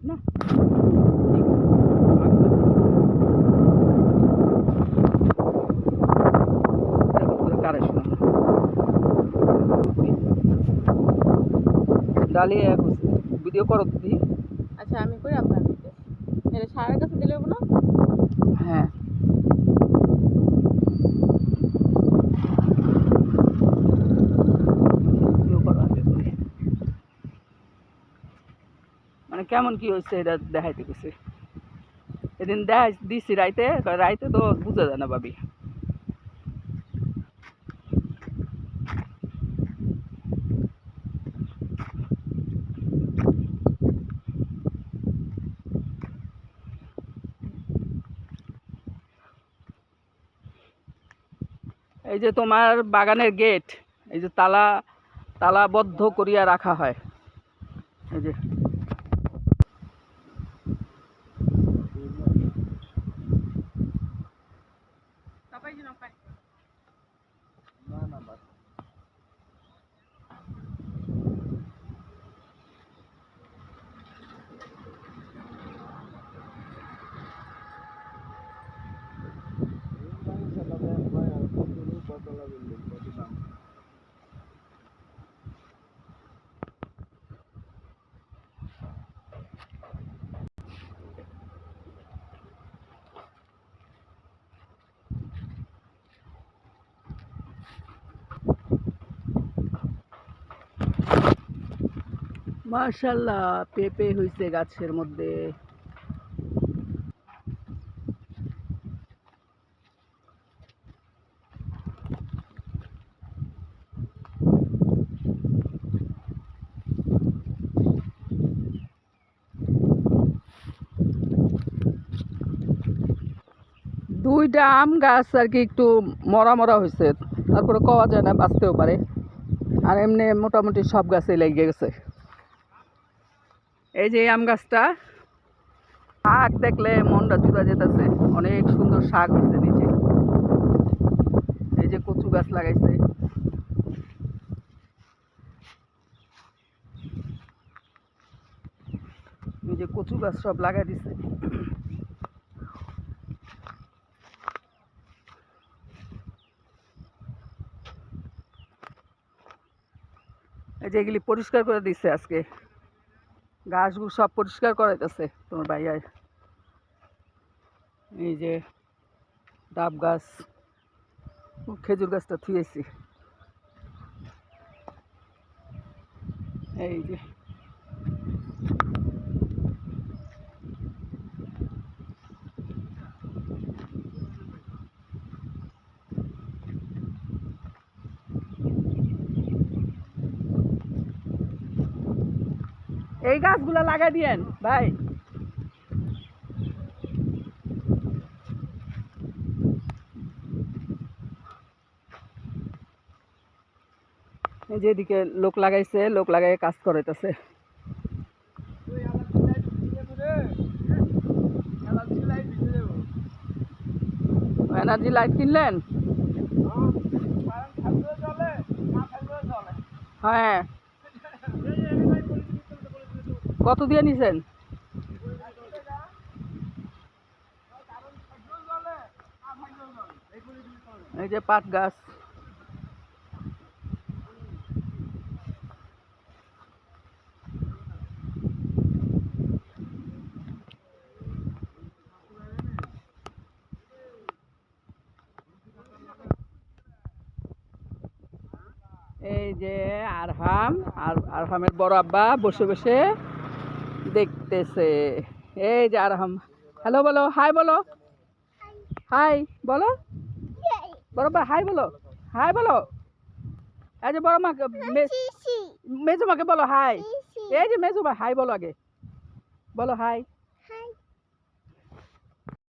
না ডালিয়ে ভিডিও করো দিদি। আচ্ছা আমি করি আপনার দিতে এটা সারের কাছে দিলে হবে না? হ্যাঁ মানে কেমন কি হয়েছে এটা দেখাইতে গেছে এদিন দেখাই দিছি রাইতে রাইতে তো বুঝা যায় না ভাবি। এই যে তোমার বাগানের গেট এই যে তালাবদ্ধ করিয়া রাখা হয় এই যে মাশাআল্লাহ পেঁপে হয়েছে গাছের মধ্যে। দুইটা আম গাছ আর কি একটু মরা মরা হয়েছে তারপরে কওয়া যায় না বাঁচতেও পারে আর এমনি মোটামুটি সব গাছে লেগে গেছে। এই যে আম গাছটা শাক দেখলে মনটা জুড়া যেতেছে অনেক সুন্দর শাক হয়েছে নিচে। এই যে কচু গাছ লাগাইছে এই যে কচু গাছ সব লাগাই দিছে। এই যে এগুলি পরিষ্কার করে দিচ্ছে আজকে গাছগুলো সব পরিষ্কার করাইতেছে তোমার ভাইয়াই। এই যে ডাব গাছ খেজুর গাছটা থুয়েছি এই যে এই গাছগুলা লাগাই দিয়েন ভাই। যেদিকে লোক লাগাইছে লোক লাগাই কাজ করাইতেছে। এনার্জি লাইট কিনলেন? হ্যাঁ কত দিয়ে নিছেন? এই যে পাট গাছ এই যে আরহামের বড় আব্বা বসে বসে দেখতেছে। এই যে আরহাম হ্যালো বলো হাই বলো হাই বলো বড় আব্বা হাই বলো হাই বলো। এই যে বড় মাকে মেজো মাকে বলো হাই। এই যে মেজো মা হাই বলো আগে বলো হাই।